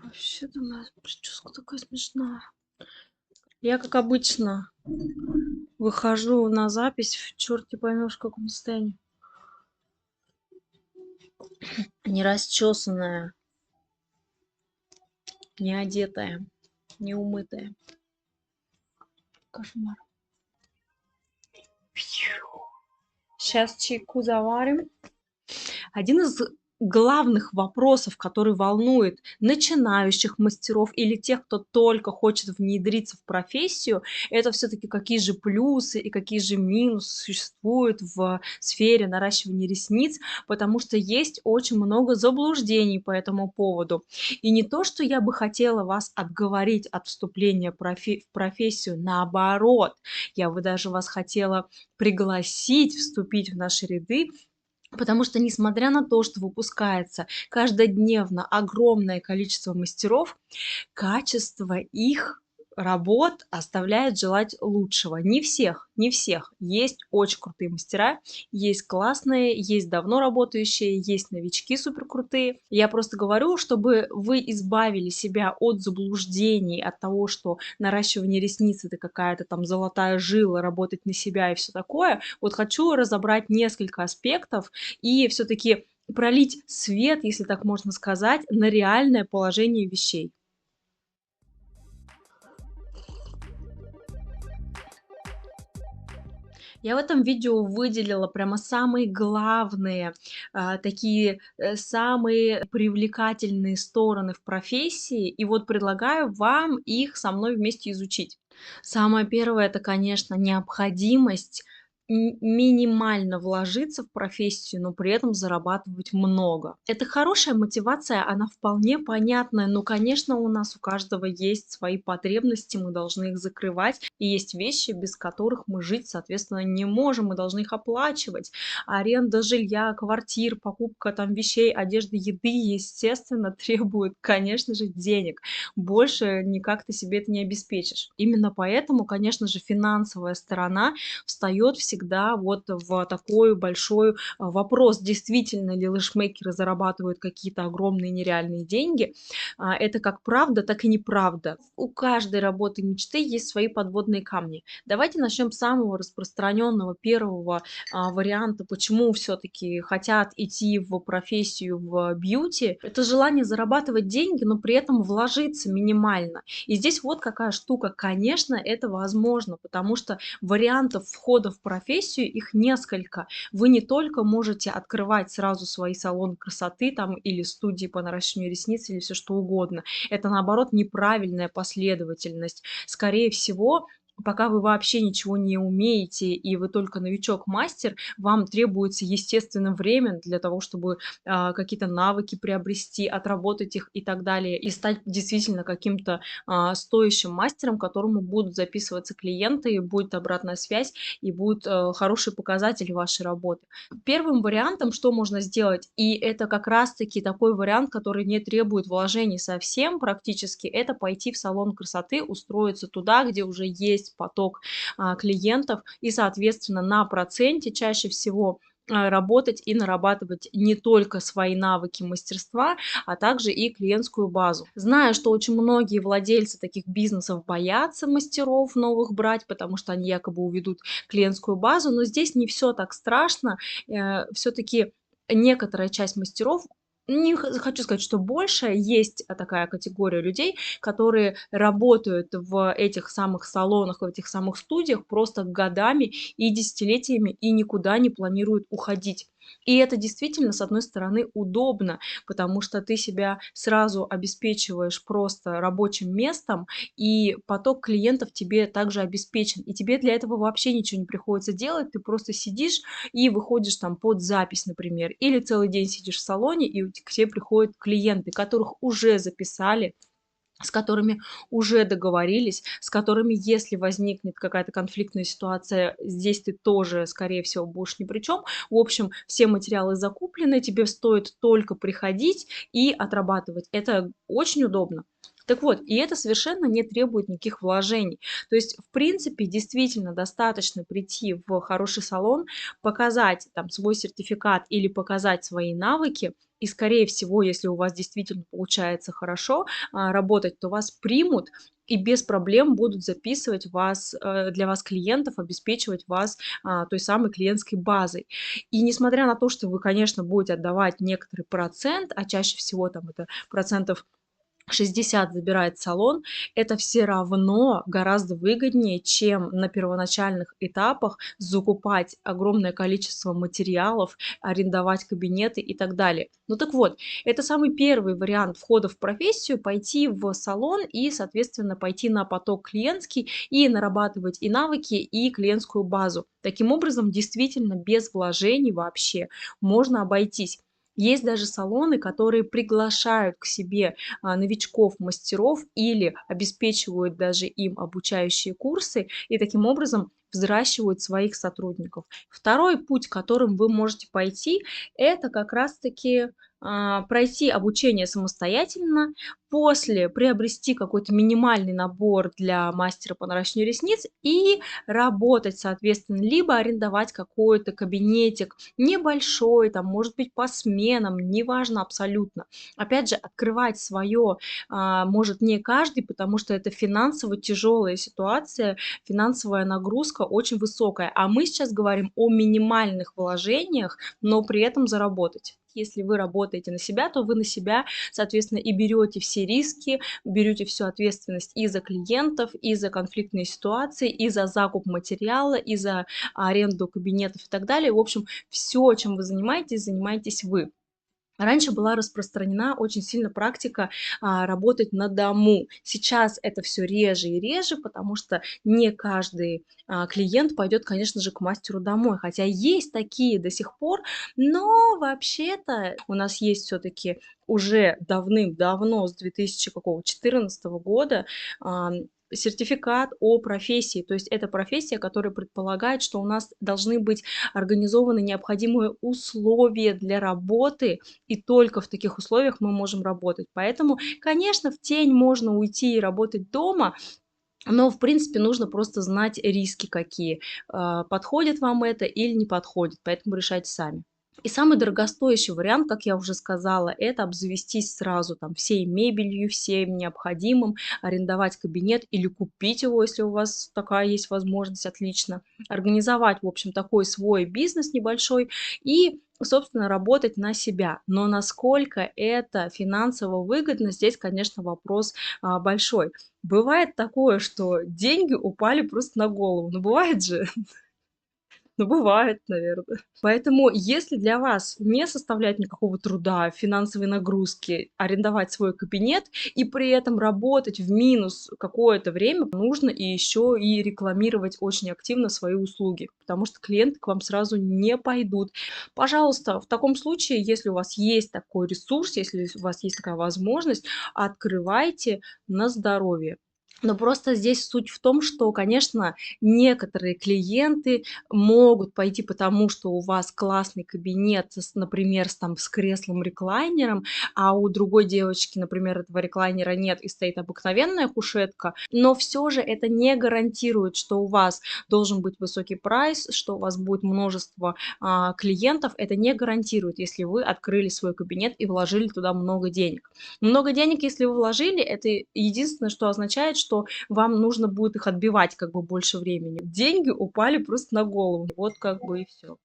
Вообще, думаю, прическа такая смешная. Я, как обычно, выхожу на запись в черти поймешь в каком состоянии. Не расчесанная, не одетая, не умытая. Кошмар. Сейчас чайку заварим. Один из главных вопросов, который волнует начинающих мастеров или тех, кто только хочет внедриться в профессию, это все-таки какие же плюсы и какие же минусы существуют в сфере наращивания ресниц, потому что есть очень много заблуждений по этому поводу. И не то, что я бы хотела вас отговорить от вступления в профессию, наоборот, я бы даже вас хотела пригласить вступить в наши ряды, потому что, несмотря на то, что выпускается каждодневно огромное количество мастеров, качество их работ оставляет желать лучшего. Не всех, не всех. Есть очень крутые мастера, есть классные, есть давно работающие, есть новички суперкрутые. Я просто говорю, чтобы вы избавили себя от заблуждений, от того, что наращивание ресниц это какая-то там золотая жила, работать на себя и все такое. Вот хочу разобрать несколько аспектов и все-таки пролить свет, если так можно сказать, на реальное положение вещей. Я в этом видео выделила прямо самые главные, такие, самые привлекательные стороны в профессии, и вот предлагаю вам их со мной вместе изучить. Самое первое- это, конечно, необходимость минимально вложиться в профессию, но при этом зарабатывать много. Это хорошая мотивация, она вполне понятная, но, конечно, у нас у каждого есть свои потребности, мы должны их закрывать, и есть вещи, без которых мы жить, соответственно, не можем, мы должны их оплачивать. Аренда жилья, квартир, покупка там вещей, одежды, еды, естественно, требует, конечно же, денег. Больше никак ты себе это не обеспечишь. Именно поэтому, конечно же, финансовая сторона встает всегда вот в такой большой вопрос, действительно ли лэшмейкеры зарабатывают какие-то огромные нереальные деньги. Это как правда, так и неправда. У каждой работы мечты есть свои подводные камни. Давайте начнем с самого распространенного первого варианта, почему все-таки хотят идти в профессию в бьюти. Это желание зарабатывать деньги, но при этом вложиться минимально. И здесь вот какая штука. Конечно, это возможно, потому что вариантов входа в профессию их несколько. Вы не только можете открывать сразу свои салоны красоты там или студии по наращиванию ресниц или все что угодно. Это наоборот неправильная последовательность. Скорее всего, пока вы вообще ничего не умеете и вы только новичок-мастер, вам требуется, естественно, время для того, чтобы какие-то навыки приобрести, отработать их и так далее, и стать действительно каким-то стоящим мастером, к которому будут записываться клиенты, и будет обратная связь, и будут хорошие показатели вашей работы. Первым вариантом, что можно сделать, и это как раз-таки такой вариант, который не требует вложений совсем практически, это пойти в салон красоты, устроиться туда, где уже есть поток клиентов, и, соответственно, на проценте чаще всего работать и нарабатывать не только свои навыки мастерства, а также и клиентскую базу. Знаю, что очень многие владельцы таких бизнесов боятся мастеров новых брать, потому что они якобы уведут клиентскую базу, но здесь не все так страшно. Все-таки некоторая часть мастеров, не хочу сказать, что большая, есть такая категория людей, которые работают в этих самых салонах, в этих самых студиях просто годами и десятилетиями и никуда не планируют уходить. И это действительно, с одной стороны, удобно, потому что ты себя сразу обеспечиваешь просто рабочим местом, и поток клиентов тебе также обеспечен. И тебе для этого вообще ничего не приходится делать, ты просто сидишь и выходишь там под запись, например, или целый день сидишь в салоне, и к тебе приходят клиенты, которых уже записали, с которыми уже договорились, с которыми, если возникнет какая-то конфликтная ситуация, здесь ты тоже, скорее всего, будешь ни при чем. В общем, все материалы закуплены, тебе стоит только приходить и отрабатывать. Это очень удобно. Так вот, и это совершенно не требует никаких вложений. То есть, в принципе, действительно достаточно прийти в хороший салон, показать там свой сертификат или показать свои навыки, И, скорее всего, если у вас действительно получается хорошо работать, то вас примут и без проблем будут записывать вас, для вас клиентов, обеспечивать вас той самой клиентской базой. И несмотря на то, что вы, конечно, будете отдавать некоторый процент, а чаще всего там это процентов 60 забирает салон, это все равно гораздо выгоднее, чем на первоначальных этапах закупать огромное количество материалов, арендовать кабинеты и так далее. Ну так вот, это самый первый вариант входа в профессию, пойти в салон и, соответственно, пойти на поток клиентский и нарабатывать и навыки, и клиентскую базу. Таким образом, действительно, без вложений вообще можно обойтись. Есть даже салоны, которые приглашают к себе новичков, мастеров или обеспечивают даже им обучающие курсы и таким образом взращивают своих сотрудников. Второй путь, которым вы можете пойти, это как раз-таки пройти обучение самостоятельно, после приобрести какой-то минимальный набор для мастера по наращиванию ресниц и работать, соответственно, либо арендовать какой-то кабинетик небольшой, там, может быть, по сменам, неважно абсолютно. Опять же, открывать свое может не каждый, потому что это финансово тяжелая ситуация, финансовая нагрузка очень высокая. А мы сейчас говорим о минимальных вложениях, но при этом заработать. Если вы работаете на себя, то вы на себя, соответственно, и берете все риски, берете всю ответственность и за клиентов, и за конфликтные ситуации, и за закуп материала, и за аренду кабинетов и так далее. В общем, все, чем вы занимаетесь, занимаетесь вы. Раньше была распространена очень сильно практика работать на дому. Сейчас это все реже и реже, потому что не каждый клиент пойдет, конечно же, к мастеру домой. Хотя есть такие до сих пор, но вообще-то у нас есть все-таки уже давным-давно, с 2014 года, сертификат о профессии. То есть это профессия, которая предполагает, что у нас должны быть организованы необходимые условия для работы, и только в таких условиях мы можем работать. Поэтому, конечно, в тень можно уйти и работать дома, но, в принципе, нужно просто знать риски какие. Подходит вам это или не подходит, поэтому решайте сами. И самый дорогостоящий вариант, как я уже сказала, это обзавестись сразу там всей мебелью, всем необходимым, арендовать кабинет или купить его, если у вас такая есть возможность, отлично. Организовать, в общем, такой свой бизнес небольшой и, собственно, работать на себя. Но насколько это финансово выгодно, здесь, конечно, вопрос большой. Бывает такое, что деньги упали просто на голову. Ну, бывает же. Ну, бывает, наверное. Поэтому, если для вас не составляет никакого труда, финансовой нагрузки арендовать свой кабинет и при этом работать в минус какое-то время, нужно и еще и рекламировать очень активно свои услуги, потому что клиенты к вам сразу не пойдут. Пожалуйста, в таком случае, если у вас есть такой ресурс, если у вас есть такая возможность, открывайте на здоровье. Но просто здесь суть в том, что, конечно, некоторые клиенты могут пойти потому, что у вас классный кабинет, например, с креслом-реклайнером, а у другой девочки, например, этого реклайнера нет и стоит обыкновенная кушетка. Но все же это не гарантирует, что у вас должен быть высокий прайс, что у вас будет множество клиентов. Это не гарантирует, если вы открыли свой кабинет и вложили туда много денег. Много денег, если вы вложили, это единственное, что означает, что вам нужно будет их отбивать как бы больше времени. Деньги упали просто на голову. Вот как бы и все.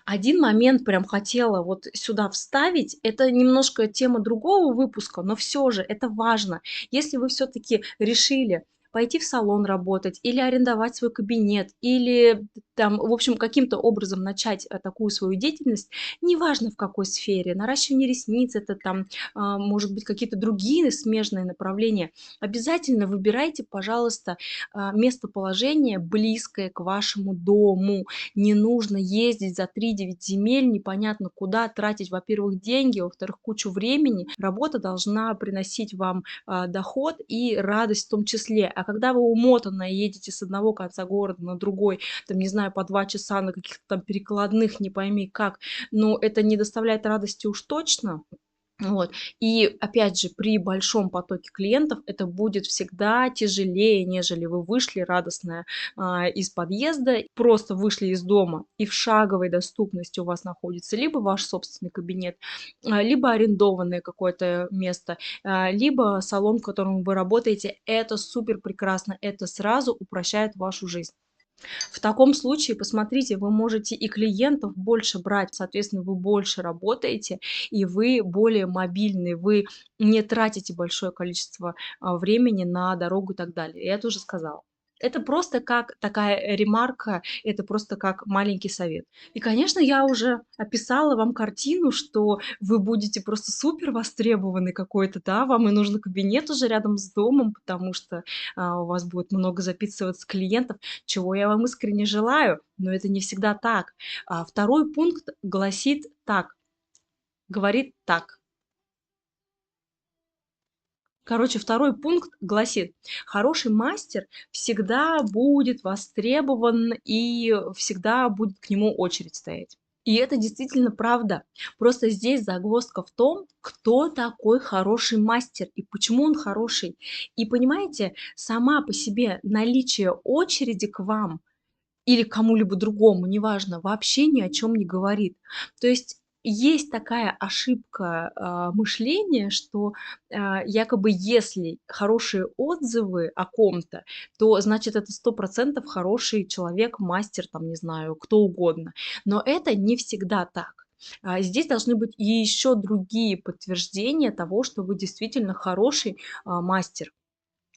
Один момент прям хотела вот сюда вставить. Это немножко тема другого выпуска, но все же это важно. Если вы все таки решили пойти в салон работать или арендовать свой кабинет, или там, в общем, каким-то образом начать, такую свою деятельность, неважно в какой сфере, наращивание ресниц, это там, может быть, какие-то другие смежные направления. Обязательно выбирайте, пожалуйста, местоположение, близкое к вашему дому. Не нужно ездить за 3-9 земель непонятно куда, тратить, во-первых, деньги, во-вторых, кучу времени. Работа должна приносить вам доход и радость в том числе. А когда вы умотанно едете с одного конца города на другой, там, не знаю, по 2 часа на каких-то там перекладных, не пойми как, но это не доставляет радости уж точно. Вот. И опять же, при большом потоке клиентов это будет всегда тяжелее, нежели вы вышли радостная, из подъезда, просто вышли из дома, и в шаговой доступности у вас находится либо ваш собственный кабинет, либо арендованное какое-то место, либо салон, в котором вы работаете. Это супер прекрасно, это сразу упрощает вашу жизнь. В таком случае, посмотрите, вы можете и клиентов больше брать, соответственно, вы больше работаете, и вы более мобильны, вы не тратите большое количество времени на дорогу и так далее. Я это уже сказала. Это просто как такая ремарка, это просто как маленький совет. И, конечно, я уже описала вам картину, что вы будете просто супер востребованы какой-то, да, вам и нужен кабинет уже рядом с домом, потому что у вас будет много записываться клиентов, чего я вам искренне желаю, но это не всегда так. Второй пункт гласит так, говорит так. Короче, второй пункт гласит: хороший мастер всегда будет востребован и всегда будет к нему очередь стоять. И это действительно правда. Просто здесь загвоздка в том, кто такой хороший мастер и почему он хороший. И понимаете, сама по себе наличие очереди к вам или к кому-либо другому, неважно, вообще ни о чем не говорит. То есть такая ошибка, мышления, что, якобы если хорошие отзывы о ком-то, то значит это 100% хороший человек, мастер, там, не знаю, кто угодно. Но это не всегда так. Здесь должны быть и еще другие подтверждения того, что вы действительно хороший, мастер.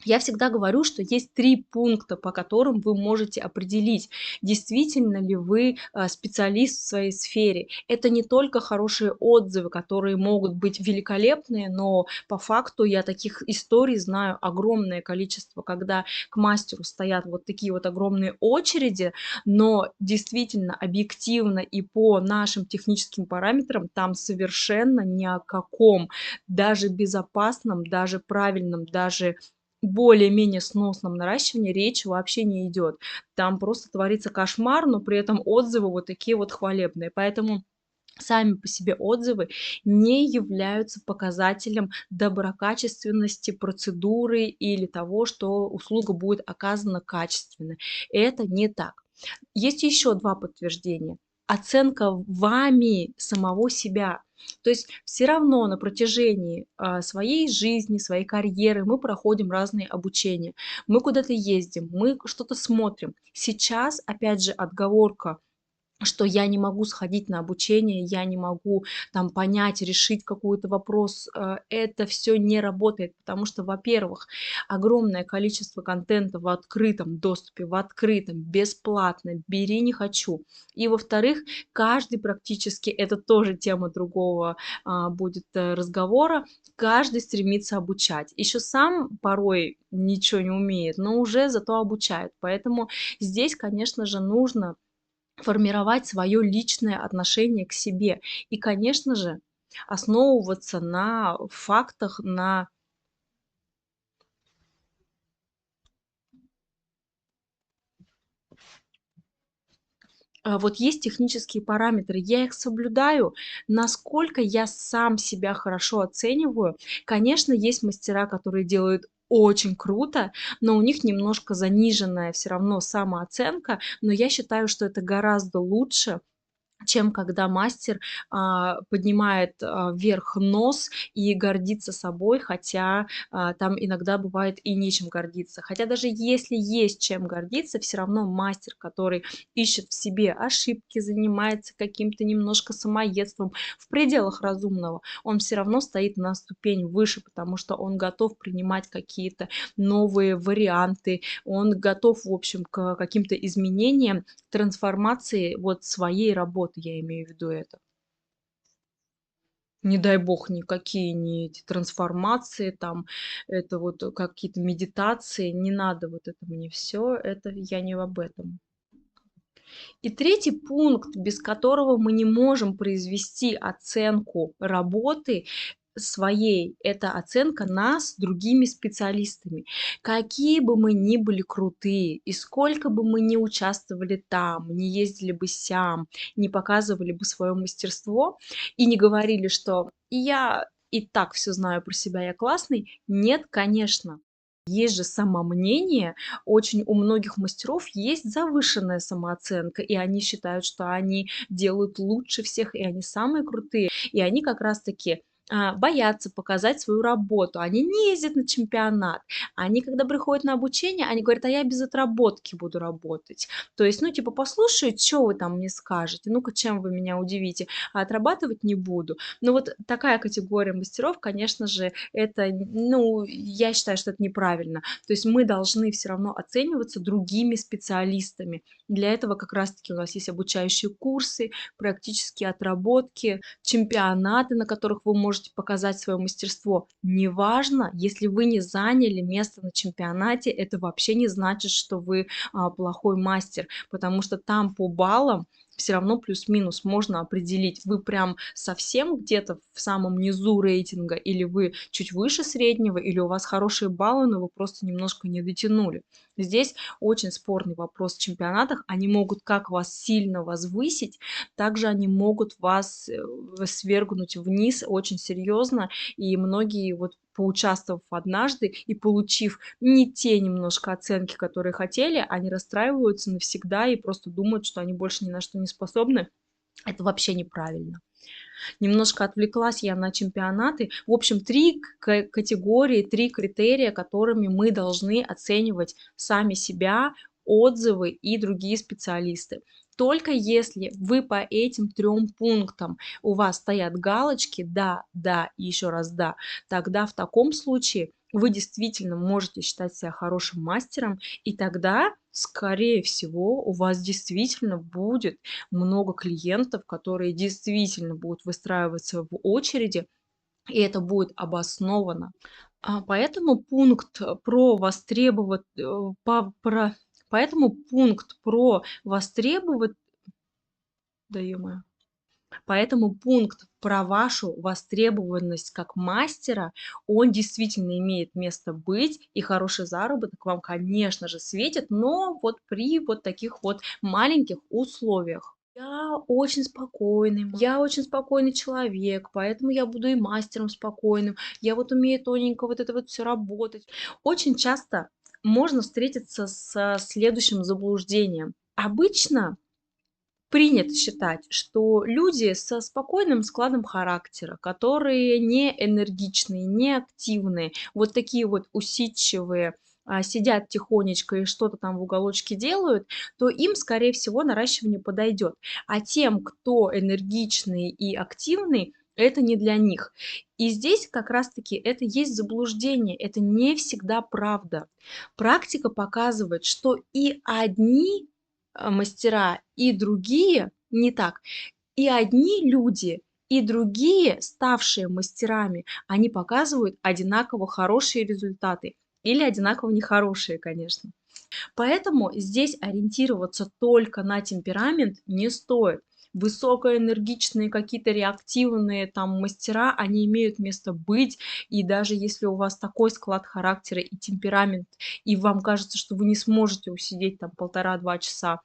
Я всегда говорю, что есть 3 пункта, по которым вы можете определить, действительно ли вы, специалист в своей сфере. Это не только хорошие отзывы, которые могут быть великолепные, но по факту я таких историй знаю огромное количество, когда к мастеру стоят вот такие вот огромные очереди, но действительно объективно и по нашим техническим параметрам там совершенно ни о каком, даже безопасном, даже правильном, даже более-менее сносном наращивании речи вообще не идет. Там просто творится кошмар, но при этом отзывы вот такие вот хвалебные. Поэтому сами по себе отзывы не являются показателем доброкачественности процедуры или того, что услуга будет оказана качественно. Это не так. Есть еще 2 подтверждения. Оценка вами самого себя. То есть все равно на протяжении, своей жизни, своей карьеры мы проходим разные обучения. Мы куда-то ездим, мы что-то смотрим. Сейчас, опять же, отговорка, что я не могу сходить на обучение, я не могу там понять, решить какой-то вопрос. Это все не работает, потому что, во-первых, огромное количество контента в открытом доступе, в открытом, бесплатно, бери не хочу. И, во-вторых, каждый практически, это тоже тема другого будет разговора, каждый стремится обучать. Еще сам порой ничего не умеет, но уже зато обучает. Поэтому здесь, конечно же, нужно формировать свое личное отношение к себе и, конечно же, основываться на фактах, на вот есть технические параметры, я их соблюдаю. Насколько я сам себя хорошо оцениваю? Конечно, есть мастера, которые делают очень круто, но у них немножко заниженная все равно самооценка, но я считаю, что это гораздо лучше, чем когда мастер, поднимает, вверх нос и гордится собой, хотя, там иногда бывает и нечем гордиться. Хотя даже если есть чем гордиться, все равно мастер, который ищет в себе ошибки, занимается каким-то немножко самоедством в пределах разумного, он все равно стоит на ступень выше, потому что он готов принимать какие-то новые варианты, он готов, в общем, к каким-то изменениям, трансформации вот своей работы, я имею в виду это. Не дай бог никакие не эти трансформации, там, это вот какие-то медитации, не надо вот это мне все, это я не об этом. И третий пункт, без которого мы не можем произвести оценку работы своей, это оценка нас другими специалистами. Какие бы мы ни были крутые, и сколько бы мы ни участвовали там, не ездили бы сям, не показывали бы свое мастерство и не говорили, что я и так все знаю про себя, я классный. Нет, конечно. Есть же самомнение. Очень у многих мастеров есть завышенная самооценка, и они считают, что они делают лучше всех, и они самые крутые. И они как раз-таки боятся показать свою работу. Они не ездят на чемпионат. Они, когда приходят на обучение, они говорят: а я без отработки буду работать. То есть, ну, типа, послушаю, что вы там мне скажете, ну-ка, чем вы меня удивите, а отрабатывать не буду. Но вот такая категория мастеров, конечно же, это, ну, я считаю, что это неправильно. То есть мы должны все равно оцениваться другими специалистами. Для этого как раз-таки у нас есть обучающие курсы, практические отработки, чемпионаты, на которых вы можете показать свое мастерство. Неважно, если вы не заняли место на чемпионате, это вообще не значит, что вы плохой мастер, потому что там по баллам все равно плюс-минус можно определить, вы прям совсем где-то в самом низу рейтинга, или вы чуть выше среднего, или у вас хорошие баллы, но вы просто немножко не дотянули. Здесь очень спорный вопрос в чемпионатах. Они могут как вас сильно возвысить, также они могут вас свергнуть вниз очень серьезно. И многие, вот поучаствовав однажды и получив не те немножко оценки, которые хотели, они расстраиваются навсегда и просто думают, что они больше ни на что не способны. Это вообще неправильно. Немножко отвлеклась я на чемпионаты. В общем, 3 категории, 3 критерия, которыми мы должны оценивать сами себя, отзывы и другие специалисты. Только если вы по этим 3 пунктам у вас стоят галочки "да", "да" и еще раз "да", тогда в таком случае вы действительно можете считать себя хорошим мастером, и тогда, скорее всего, у вас действительно будет много клиентов, которые действительно будут выстраиваться в очереди, и это будет обосновано. Поэтому пункт про востребовать, поэтому пункт про востребовать, да ё-моё, поэтому пункт про вашу востребованность как мастера, он действительно имеет место быть, и хороший заработок вам, конечно же, светит, но вот при вот таких вот маленьких условиях. Я очень спокойный человек, поэтому я буду и мастером спокойным. Я вот умею тоненько вот это вот все работать. Очень часто можно встретиться со следующим заблуждением. Обычно принято считать, что люди со спокойным складом характера, которые не энергичные, не активные, вот такие вот усидчивые, сидят тихонечко и что-то там в уголочке делают, то им, скорее всего, наращивание подойдет. А тем, кто энергичный и активный, это не для них. И здесь как раз-таки это есть заблуждение, это не всегда правда. Практика показывает, что и одни мастера, и другие не так. И одни люди, и другие, ставшие мастерами, они показывают одинаково хорошие результаты или одинаково нехорошие, конечно. Поэтому здесь ориентироваться только на темперамент не стоит. Высокоэнергичные, какие-то реактивные там мастера, они имеют место быть. И даже если у вас такой склад характера и темперамент, и вам кажется, что вы не сможете усидеть там 1,5–2 часа,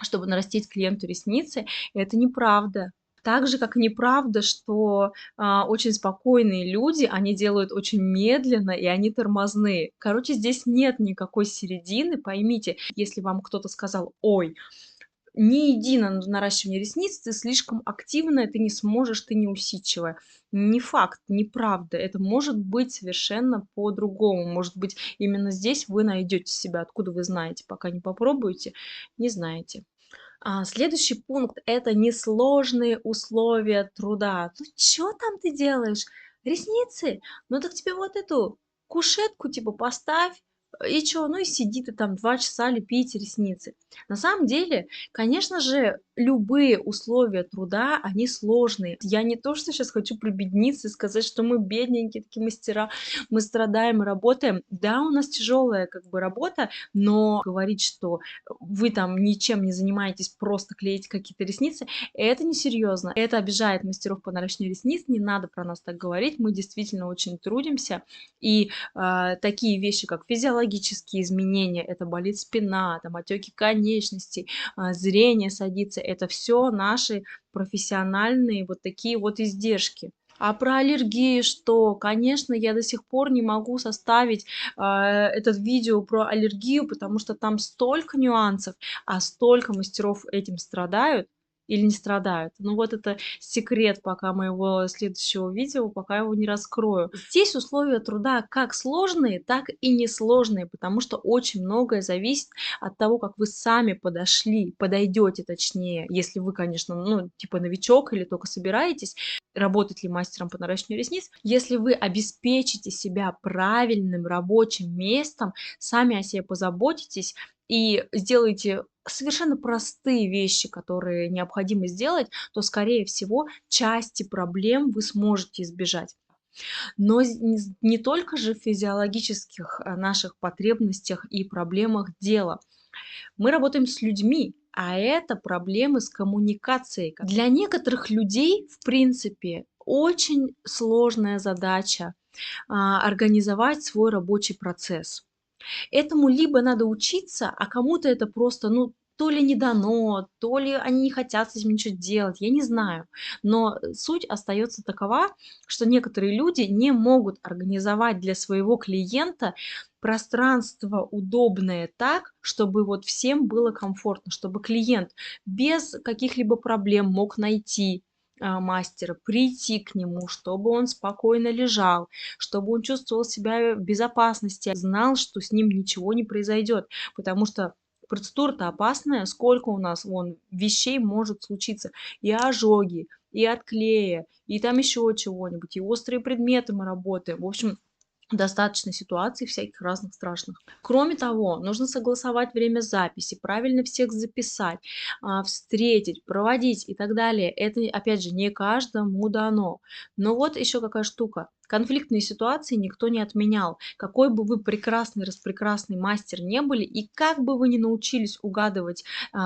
чтобы нарастить клиенту ресницы, это неправда. Так же, как и неправда, что очень спокойные люди, они делают очень медленно и они тормозные. Короче, здесь нет никакой середины. Поймите, если вам кто-то сказал: ой, не иди на наращивание ресниц, ты слишком активная, ты не сможешь, ты неусидчивая. Не факт, неправда. Это может быть совершенно по-другому. Может быть, именно здесь вы найдете себя. Откуда вы знаете? Пока не попробуете, не знаете. Следующий пункт — это несложные условия труда. Ну, чё там ты делаешь? Ресницы? Ну так тебе вот эту кушетку типа поставь, и чё? Ну и сиди ты там 2 часа лепить ресницы. На самом деле, конечно же, любые условия труда, они сложные. Я не то, что сейчас хочу прибедниться и сказать, что мы бедненькие такие мастера, мы страдаем и работаем. Да, у нас тяжелая как бы работа, но говорить, что вы там ничем не занимаетесь, просто клеите какие-то ресницы, это несерьезно. Это обижает мастеров по наращиванию ресниц, не надо про нас так говорить, мы действительно очень трудимся, и такие вещи, как физиологические изменения, это болит спина, там отеки конечностей, зрение садится, это все наши профессиональные вот такие вот издержки. А про аллергии что? Конечно, я до сих пор не могу составить, этот видео про аллергию, потому что там столько нюансов, а столько мастеров этим страдают или не страдают. Ну, вот это секрет пока моего следующего видео, пока его не раскрою. Здесь условия труда как сложные, так и несложные, потому что очень многое зависит от того, как вы сами подойдете, точнее, если вы, конечно, ну, типа новичок или только собираетесь, работать ли мастером по наращиванию ресниц. Если вы обеспечите себя правильным рабочим местом, сами о себе позаботитесь и сделаете совершенно простые вещи, которые необходимо сделать, то, скорее всего, части проблем вы сможете избежать. Но не только же в физиологических наших потребностях и проблемах дело. Мы работаем с людьми, а это проблемы с коммуникацией. Для некоторых людей, в принципе, очень сложная задача организовать свой рабочий процесс. Этому либо надо учиться, а кому-то это просто, ну, то ли не дано, то ли они не хотят с этим ничего делать, я не знаю. Но суть остается такова, что некоторые люди не могут организовать для своего клиента пространство удобное так, чтобы вот всем было комфортно, чтобы клиент без каких-либо проблем мог найти мастера, прийти к нему, чтобы он спокойно лежал, чтобы он чувствовал себя в безопасности, знал, что с ним ничего не произойдет, потому что процедура-то опасная, сколько у нас вон вещей может случиться, и ожоги, и от клея, и там еще чего-нибудь, и острые предметы мы работаем. В общем, достаточно ситуаций всяких разных страшных. Кроме того, нужно согласовать время записи, правильно всех записать, встретить, проводить и так далее. Это, опять же, не каждому дано. Но вот еще какая штука. Конфликтные ситуации никто не отменял. Какой бы вы прекрасный, распрекрасный мастер не были, и как бы вы ни научились угадывать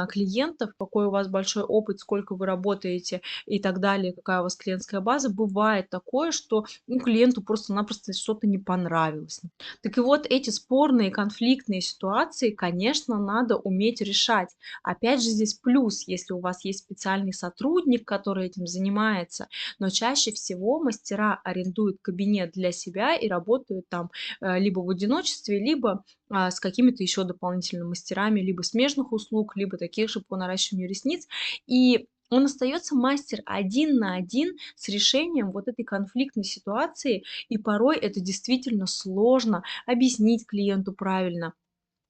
клиентов, какой у вас большой опыт, сколько вы работаете и так далее, какая у вас клиентская база, бывает такое, что ну, клиенту просто-напросто что-то не понравилось. Так и вот эти спорные, конфликтные ситуации, конечно, надо уметь решать. Опять же, здесь плюс, если у вас есть специальный сотрудник, который этим занимается, но чаще всего мастера арендуют кабинет для себя и работают там либо в одиночестве, либо с какими-то еще дополнительными мастерами, либо смежных услуг, либо таких же по наращиванию ресниц. И он остается мастер один на один с решением вот этой конфликтной ситуации, и порой это действительно сложно объяснить клиенту правильно,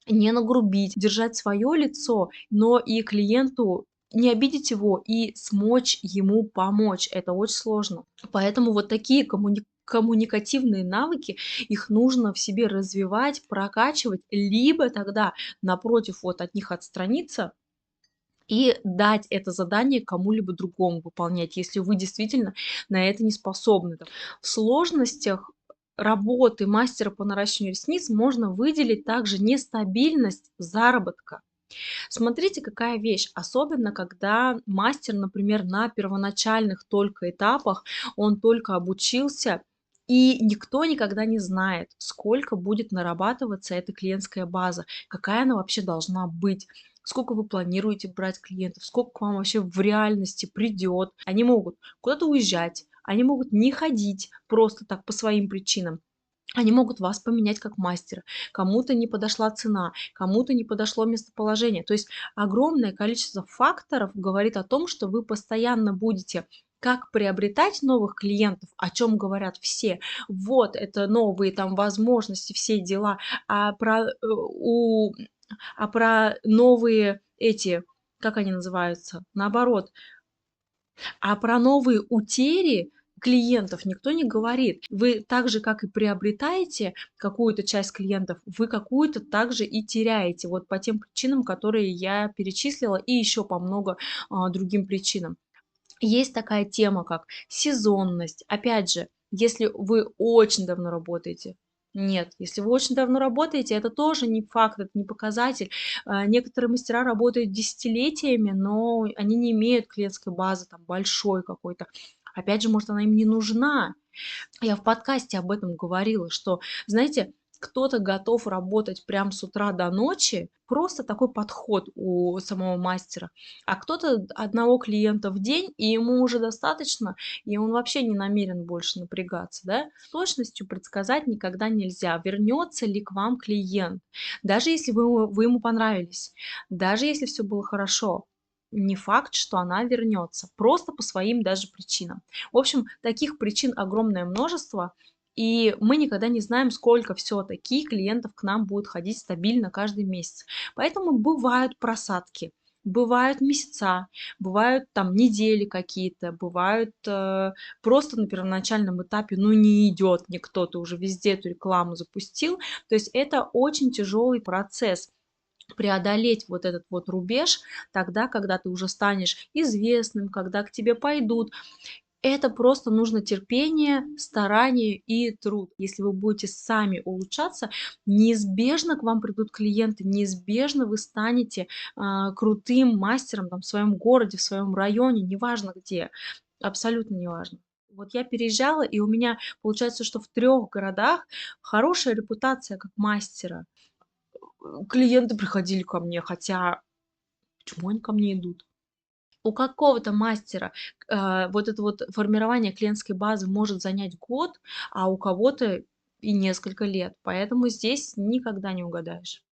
не нагрубить, держать свое лицо, но и клиенту не обидеть его и смочь ему помочь. Это очень сложно. Поэтому вот такие коммуникативные навыки, их нужно в себе развивать, прокачивать, либо тогда, напротив, вот от них отстраниться и дать это задание кому-либо другому выполнять, если вы действительно на это не способны. В сложностях работы мастера по наращиванию ресниц можно выделить также нестабильность заработка. Смотрите, какая вещь, особенно когда мастер, например, на первоначальных только этапах, он только обучился, и никто никогда не знает, сколько будет нарабатываться эта клиентская база, какая она вообще должна быть, сколько вы планируете брать клиентов, сколько к вам вообще в реальности придет. Они могут куда-то уезжать, они могут не ходить просто так по своим причинам. Они могут вас поменять как мастера. Кому-то не подошла цена, кому-то не подошло местоположение. То есть огромное количество факторов говорит о том, что вы постоянно будете как приобретать новых клиентов, о чем говорят все. Вот это новые там возможности, все дела. А про, про новые эти, как они называются, наоборот, а про новые утери клиентов никто не говорит. Вы так же, как и приобретаете какую-то часть клиентов, вы какую-то также и теряете. Вот по тем причинам, которые я перечислила, и еще по много другим причинам. Есть такая тема, как сезонность. Опять же, если вы очень давно работаете, нет, если вы очень давно работаете, это тоже не факт, это не показатель. Некоторые мастера работают десятилетиями, но они не имеют клиентской базы там большой какой-то. Опять же, может, она им не нужна. Я в подкасте об этом говорила, что, знаете, Кто-то готов работать прям с утра до ночи, просто такой подход у самого мастера, а кто-то одного клиента в день, и ему уже достаточно, и он вообще не намерен больше напрягаться, да. С точностью предсказать никогда нельзя, вернется ли к вам клиент. Даже если вы ему понравились, даже если все было хорошо, не факт, что она вернется, просто по своим даже причинам. В общем, таких причин огромное множество, и мы никогда не знаем, сколько все-таки клиентов к нам будет ходить стабильно каждый месяц. Поэтому бывают просадки, бывают месяца, бывают там недели какие-то, бывают просто на первоначальном этапе, ну не идет никто, ты уже везде эту рекламу запустил. То есть это очень тяжелый процесс преодолеть вот этот вот рубеж тогда, когда ты уже станешь известным, когда к тебе пойдут. Это просто нужно терпение, старание и труд. Если вы будете сами улучшаться, неизбежно к вам придут клиенты, неизбежно вы станете крутым мастером там, в своем городе, в своем районе, неважно где, абсолютно неважно. Вот я переезжала, и у меня получается, что в 3 городах хорошая репутация как мастера. Клиенты приходили ко мне, хотя почему они ко мне идут? У какого-то мастера, вот это вот формирование клиентской базы может занять год, а у кого-то и несколько лет, поэтому здесь никогда не угадаешь.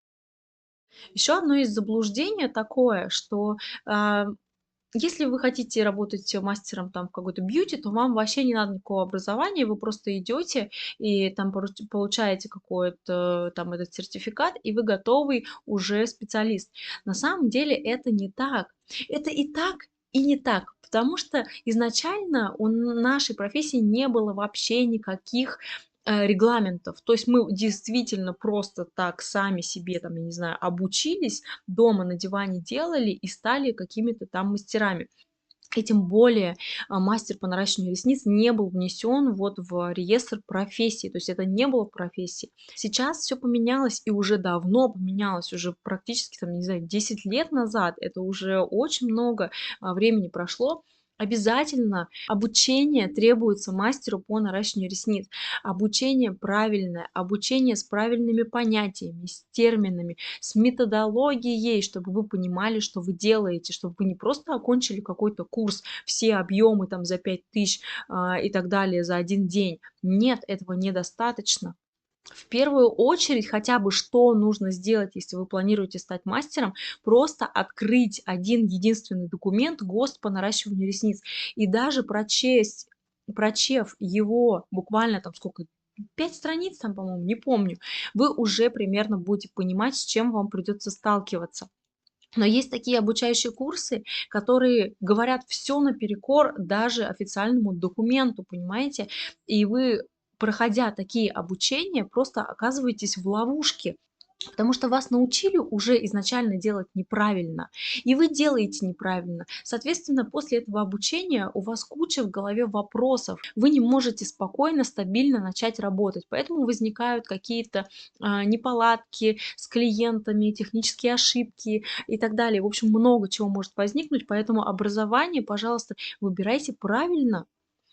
Еще одно из заблуждения такое, что, а, если вы хотите работать мастером там в какой-то бьюти, то вам вообще не надо никакого образования, вы просто идете и там получаете какой-то там этот сертификат, и вы готовый уже специалист. На самом деле это не так. Это и так, и не так, потому что изначально у нашей профессии не было вообще никаких регламентов. То есть мы действительно просто так сами себе, там, я не знаю, обучились, дома на диване делали и стали какими-то там мастерами. И тем более мастер по наращиванию ресниц не был внесен вот в реестр профессий, то есть это не было в профессии. Сейчас все поменялось и уже давно поменялось, уже практически там, не знаю, 10 лет назад, это уже очень много времени прошло. Обязательно обучение требуется мастеру по наращиванию ресниц. Обучение правильное, обучение с правильными понятиями, с терминами, с методологией, чтобы вы понимали, что вы делаете, чтобы вы не просто окончили какой-то курс, все объемы там за 5000 и так далее за один день. Нет, этого недостаточно. В первую очередь, хотя бы что нужно сделать, если вы планируете стать мастером, просто открыть один единственный документ ГОСТ по наращиванию ресниц и даже прочев его буквально там сколько, 5 страниц там, по-моему, не помню, вы уже примерно будете понимать, с чем вам придется сталкиваться. Но есть такие обучающие курсы, которые говорят все наперекор даже официальному документу, понимаете? И вы, проходя такие обучения, просто оказываетесь в ловушке, потому что вас научили уже изначально делать неправильно, и вы делаете неправильно. Соответственно, после этого обучения у вас куча в голове вопросов. Вы не можете спокойно, стабильно начать работать, поэтому возникают какие-то неполадки с клиентами, технические ошибки и так далее. В общем, много чего может возникнуть, поэтому образование, пожалуйста, выбирайте правильно.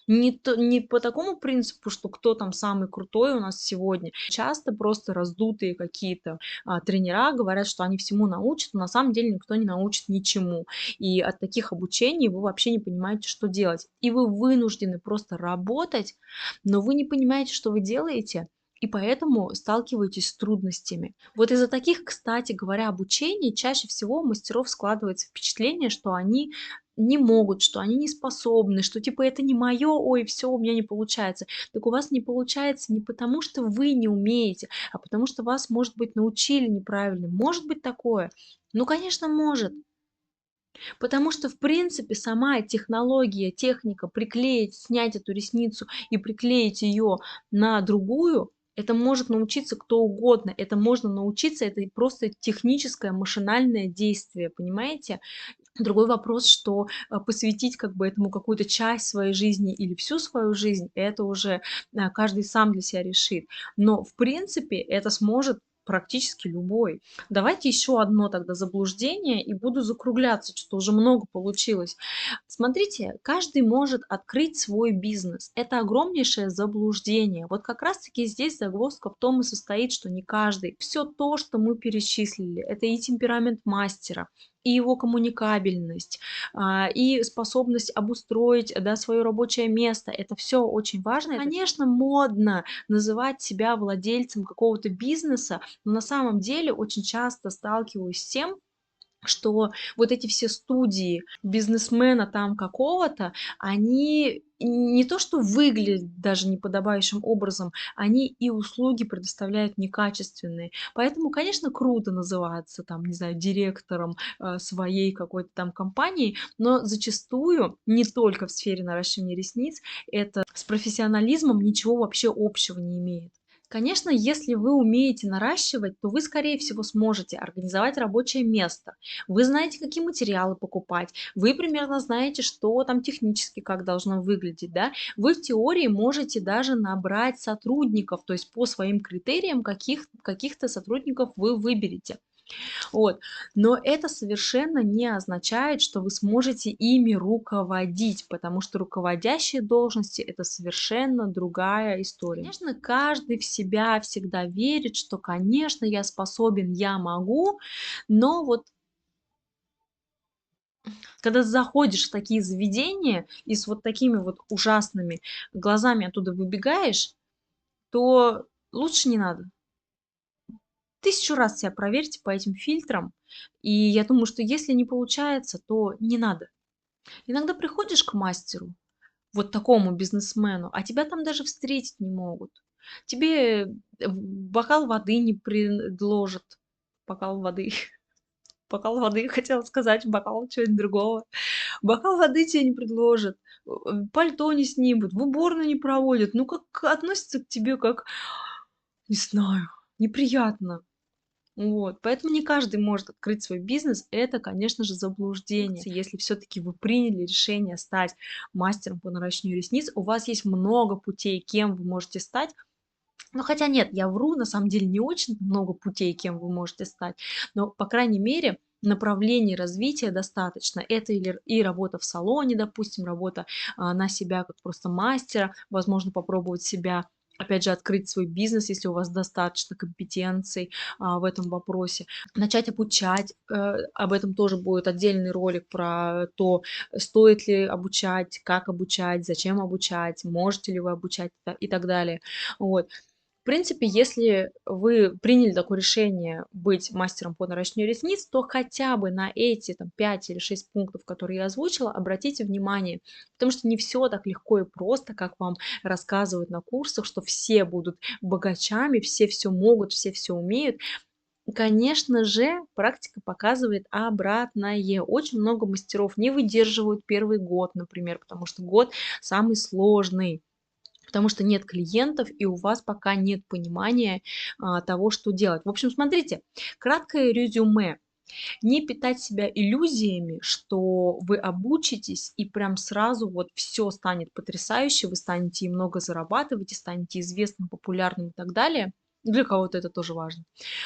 Не по такому принципу, что кто там самый крутой у нас сегодня. Часто просто раздутые какие-то тренера говорят, что они всему научат, но на самом деле никто не научит ничему. И от таких обучений вы вообще не понимаете, что делать. И вы вынуждены просто работать, но вы не понимаете, что вы делаете, и поэтому сталкиваетесь с трудностями. Вот из-за таких, кстати говоря, обучений чаще всего у мастеров складывается впечатление, что они не могут, что они не способны, что типа это не мое, ой, все у меня не получается. Так у вас не получается не потому, что вы не умеете, а потому что вас, может быть, научили неправильно. Может быть такое? Ну, конечно, может. Потому что, в принципе, сама технология, техника приклеить, снять эту ресницу и приклеить ее на другую, это может научиться кто угодно. Это можно научиться, это просто техническое машинальное действие, понимаете? Другой вопрос, что, посвятить как бы этому какую-то часть своей жизни или всю свою жизнь, это уже, каждый сам для себя решит. Но, в принципе, это сможет практически любой. Давайте еще одно тогда заблуждение и буду закругляться, что уже много получилось. Смотрите, каждый может открыть свой бизнес. Это огромнейшее заблуждение. Вот как раз-таки здесь загвоздка в том и состоит, что не каждый. Все то, что мы перечислили, это и темперамент мастера, и его коммуникабельность, и способность обустроить, да, свое рабочее место. Это все очень важно. Конечно, модно называть себя владельцем какого-то бизнеса, но на самом деле очень часто сталкиваюсь с тем, что вот эти все студии бизнесмена там какого-то, они не то что выглядят даже неподобающим образом, они и услуги предоставляют некачественные. Поэтому, конечно, круто называться там, не знаю, директором, своей какой-то там компании, но зачастую, не только в сфере наращивания ресниц, это с профессионализмом ничего вообще общего не имеет. Конечно, если вы умеете наращивать, то вы, скорее всего, сможете организовать рабочее место. Вы знаете, какие материалы покупать, вы примерно знаете, что там технически как должно выглядеть, да. Вы в теории можете даже набрать сотрудников, то есть по своим критериям каких-то сотрудников вы выберете. Вот. Но это совершенно не означает, что вы сможете ими руководить, потому что руководящие должности — это совершенно другая история. Конечно, каждый в себя всегда верит, что, конечно, я способен, я могу, но вот когда заходишь в такие заведения и с вот такими вот ужасными глазами оттуда выбегаешь, то лучше не надо. Тысячу раз себя проверьте по этим фильтрам. И я думаю, что если не получается, то не надо. Иногда приходишь к мастеру, вот такому бизнесмену, а тебя там даже встретить не могут. Тебе бокал воды не предложат. Бокал воды. Бокал воды, хотела сказать, бокал чего-нибудь другого. Бокал воды тебе не предложат, пальто не снимут, в уборную не проводят. Ну, как относятся к тебе, как, не знаю, неприятно. Вот, поэтому не каждый может открыть свой бизнес. Это, конечно же, заблуждение. Если все-таки вы приняли решение стать мастером по наращиванию ресниц, у вас есть много путей, кем вы можете стать. Ну, хотя нет, я вру, на самом деле не очень много путей, кем вы можете стать, но, по крайней мере, направлений развития достаточно. Это или и работа в салоне, допустим, работа на себя как просто мастера, возможно, попробовать себя, опять же, открыть свой бизнес, если у вас достаточно компетенций в этом вопросе, начать обучать. Об этом тоже будет отдельный ролик про то, стоит ли обучать, как обучать, зачем обучать, можете ли вы обучать и так далее. Вот. В принципе, если вы приняли такое решение быть мастером по наращиванию ресниц, то хотя бы на эти там 5 или 6 пунктов, которые я озвучила, обратите внимание, потому что не все так легко и просто, как вам рассказывают на курсах, что все будут богачами, все могут, все умеют. Конечно же, практика показывает обратное. Очень много мастеров не выдерживают первый год, например, потому что год самый сложный. Потому что нет клиентов, и у вас пока нет понимания того, что делать. В общем, смотрите, краткое резюме. Не питать себя иллюзиями, что вы обучитесь и прям сразу вот все станет потрясающе, вы станете и много зарабатывать, и станете известным, популярным и так далее. Для кого-то это тоже важно.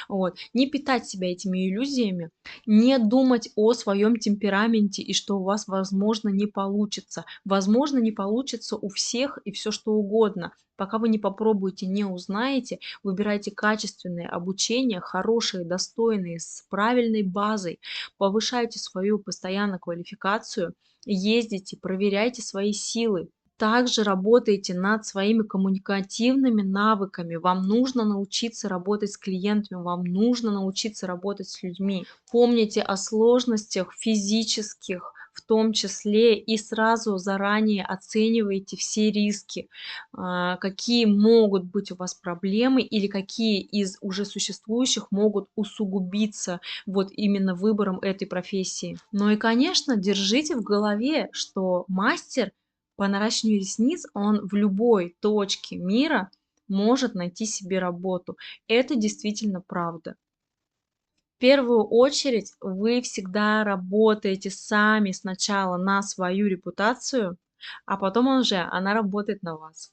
Вот. Не питать себя этими иллюзиями, не думать о своем темпераменте и что у вас, возможно, не получится. Возможно, не получится у всех и все что угодно. Пока вы не попробуете, не узнаете, выбирайте качественное обучение, хорошие, достойные, с правильной базой, повышайте свою постоянно квалификацию, ездите, проверяйте свои силы. Также работайте над своими коммуникативными навыками. Вам нужно научиться работать с клиентами, вам нужно научиться работать с людьми. Помните о сложностях физических, в том числе, и сразу заранее оценивайте все риски, какие могут быть у вас проблемы или какие из уже существующих могут усугубиться вот именно выбором этой профессии. Ну и, конечно, держите в голове, что мастер по наращиванию ресниц, он в любой точке мира может найти себе работу. Это действительно правда. В первую очередь вы всегда работаете сами сначала на свою репутацию, а потом уже она работает на вас.